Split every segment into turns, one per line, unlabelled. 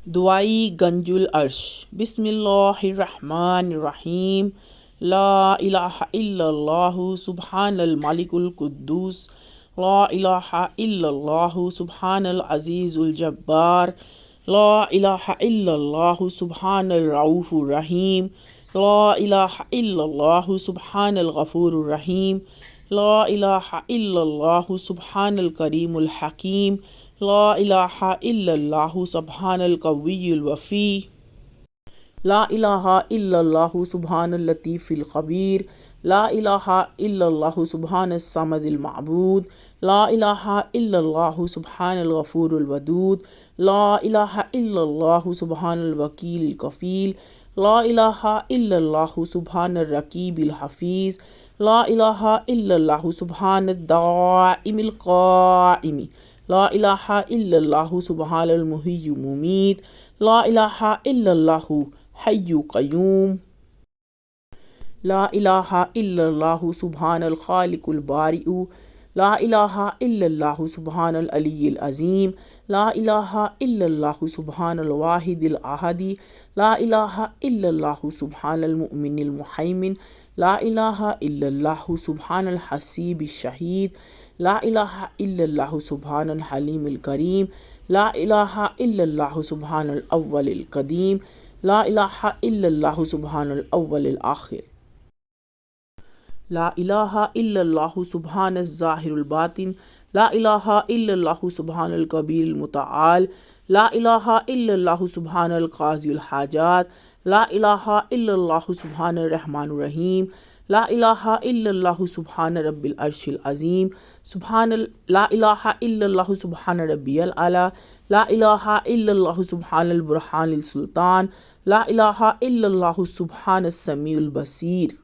دعائی گنج العرش۔ بسم اللہ الرحمن الرحیم۔ لا الہ الا اللہ سبحان الملک القدوس، لا الہ الا اللہ سبحان العزیز الجبار، لا الہ الا اللہ سبحان الرؤوف الرحیم، لا الہ الا اللہ سبحان الغفور الرحیم، لا الہ الا اللہ سبحان الکریم الحکیم، لا الہ الا اللہ سبحان القوی الوفی، لا الہ الا اللہ سبحان اللطیف الخبیر، لا الہ الا اللہ سبحان الصمد المعبود، لا الہ الا اللہ سبحان الغفور الودود، لا الہ الا اللہ سبحان الوکیل الکفیل، لا الہ الا اللہ سبحان الرقیب الحفیظ، لا الہ الا اللہ سبحان الدائم القائم، لا الہ الا اللہ سبحان المحیی ممیت، لا الہ الا اللہ حی قیوم، لا الہ الا اللہ سبحان الخالق البارئ، لا الہ الا اللہ سبحان العلی العظیم، لا الہ الا اللہ سبحان الواحد الاحد، لا الہ الا اللہ سبحان المؤمن المہیمن، لا الہ الا اللہ سبحان الحسیب الشہید، لا الہ الا اللہ سبحان الحلیم الکریم، لا الہ الا اللہ سبحان الاول القدیم، لا الہ الا اللہ سبحان الاول الآخر، لا الہ الا اللہ سبحان الظاہر الباطن، لا الہ الا اللہ سبحان الکبیر المتعال، لا الہ الا اللہ سبحان القاضی الحاجات، لا الہ الا اللہ سبحان الرحمن الرحیم، لا الہ الا اللہ سبحان رب العرش العظیم، لا الہ الا اللہ سبحان ربی الاعلیٰ، لا الہ الا اللہ سبحان البرہان السلطان، لا الہ الا اللہ سبحان السمیع البصیر،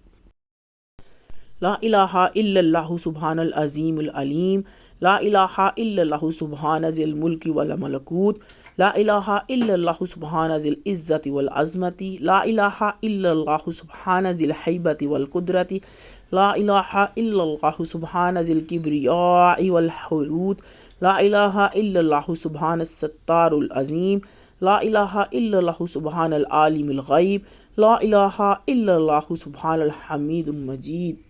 لا الہ الا اللہ سبحان العظیم العلیم، لا الہ الا اللہ سبحان ذی الملک والملکوت، لا الہ الا اللہ سبحان ذی العزت والعظمت، لا الہ الا اللہ سبحان ذی الہیبت والقدرت، لا الہ الا اللہ سبحان ذی الکبریاء والحروت، لا الہ الا اللہ سبحان الستار العظیم، لا الہ الا اللہ سبحان العالم الغیب، لا الہ الا اللہ سبحان الحمید المجید،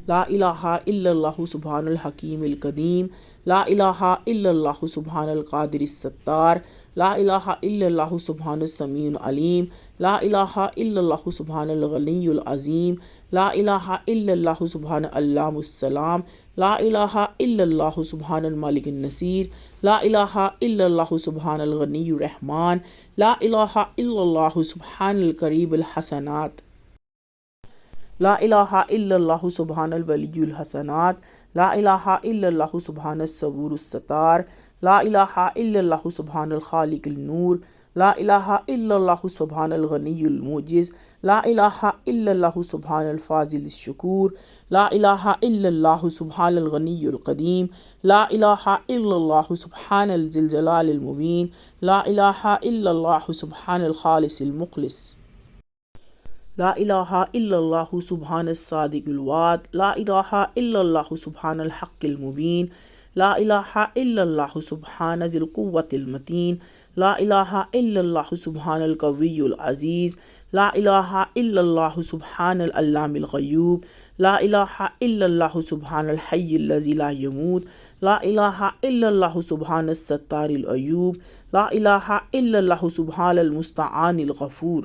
لا الہ الا اللہ سبحان الحکیم القدیم، لا الہ الا اللہ سبحان القادر الستار، لا الہ الا اللہ سبحان السمیع العلیم، لا الہ الا اللہ سبحان الغنی العظیم، لا الہ الا اللہ سبحان علام السلام، لا الہ الا اللہ سبحان الملک النصیر، لا الہ الا اللہ سبحان الغنی الرحمن، لا الہ الا اللہ سبحان القریب الحسنات، لا الہ الا اللہ سبحان الولی الحسنات، لا الہ الا اللہ سبحان الصبور الستار، لا الہ الا اللہ سبحان الخالق النور، لا الہ الا اللہ سبحان الغنی المعجز، لا الہ الا اللہ سبحان الفاضل الشکور، لا الہ الا اللہ سبحان الغنی القدیم، لا الہ الا اللہ سبحان ذی الجلال المبین، لا الہ الا اللہ سبحان الخالص المخلص، لا الہ الا اللہ سبحان الصادق الوعد، لا الہ الا اللہ سبحان الحق المبین، لا الہ الا اللہ سبحان ذی القوة المتین، لا الہ الا اللہ سبحان القوی العزیز، لا الہ الا اللہ سبحان العلام الغیوب، لا الہ الا اللہ سبحان الحی الذی لا یموت، لا الہ الا اللہ سبحان الستار العیوب، لا الہ الا اللہ سبحان المستعان الغفور،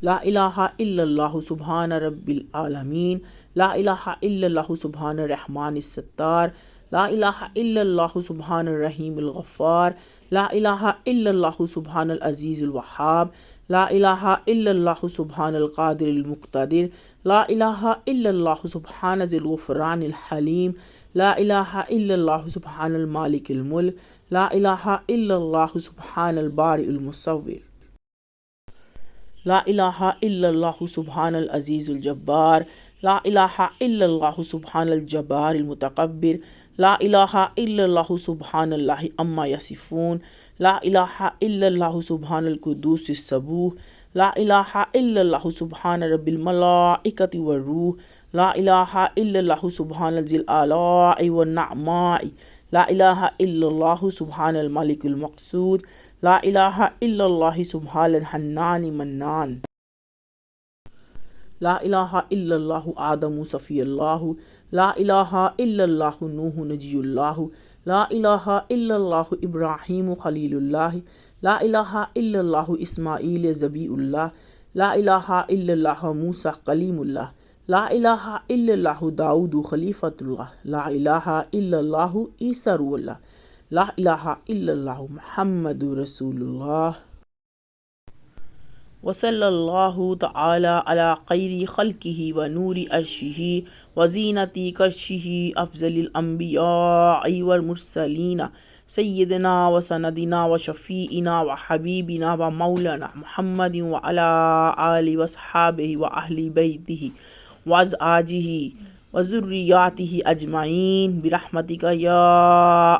لا الہ الا اللہ سبحان رب العالمین، لا الہ الا اللہ سبحان الرحمن الستار، لا الہ الا اللہ سبحان الرحیم الغفار، لا الہ الا اللہ سبحان العزیز الوہاب، لا الہ الا اللہ سبحان القادر المقتدر، لا الہ الا اللہ سبحان ذی الغفران الحلیم، لا الہ الا اللہ سبحان المالک الملک، لا الہ الا اللہ سبحان البارئ المصور، لا الہ الا اللہ سبحان العزیز الجبار، لا الہ الا اللہ سبحان الجبار المتکبر، لا الہ الا اللہ سبحان اللہ عما یصفون، لا الہ الا اللہ سبحان القدوس السبوح، لا الہ الا اللہ سبحان رب الملائکۃ والروح، لا الہ الا اللہ سبحان ذی الآلاء والنعماء، لا الہ الا اللہ سبحان الملک المقصود، لا الہ الا اللہ سبحان الحنان منان، لا الہ الا اللہ آدم صفی اللہ، لا الہ الا اللہ نوح نجی اللہ، لا الہ الا اللہ ابراہیم خلیل اللہ، لا الہ الا اللہ اسماعیل ذبیح اللہ، لا الہ الا اللہ موسیٰ کلیم اللہ، لا الہ الا اللہ داؤد خلیفۃ اللہ، لا الہ الا اللہ عیسیٰ روح اللہ، لا الہ الا اللہ محمد رسول اللہ۔ وصلی اللہ تعالی علی خیر خلقہ ونور عرشہ وزینت کرشہ افضل الانبیاء والمرسلین سیدنا وسندنا وشفیعنا وحبیبنا ومولانا محمد وعلی آلہ وصحابہ واہل بیتہ وازواجہ وذریاتہ اجمعین برحمتک یا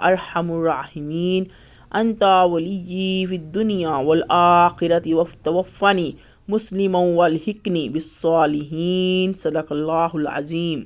ارحم الراحمین۔ انت ولی فی الدنیا والآخرۃ وتوفنی مسلما والحقنی بالصالحین۔ صدق اللہ العظیم۔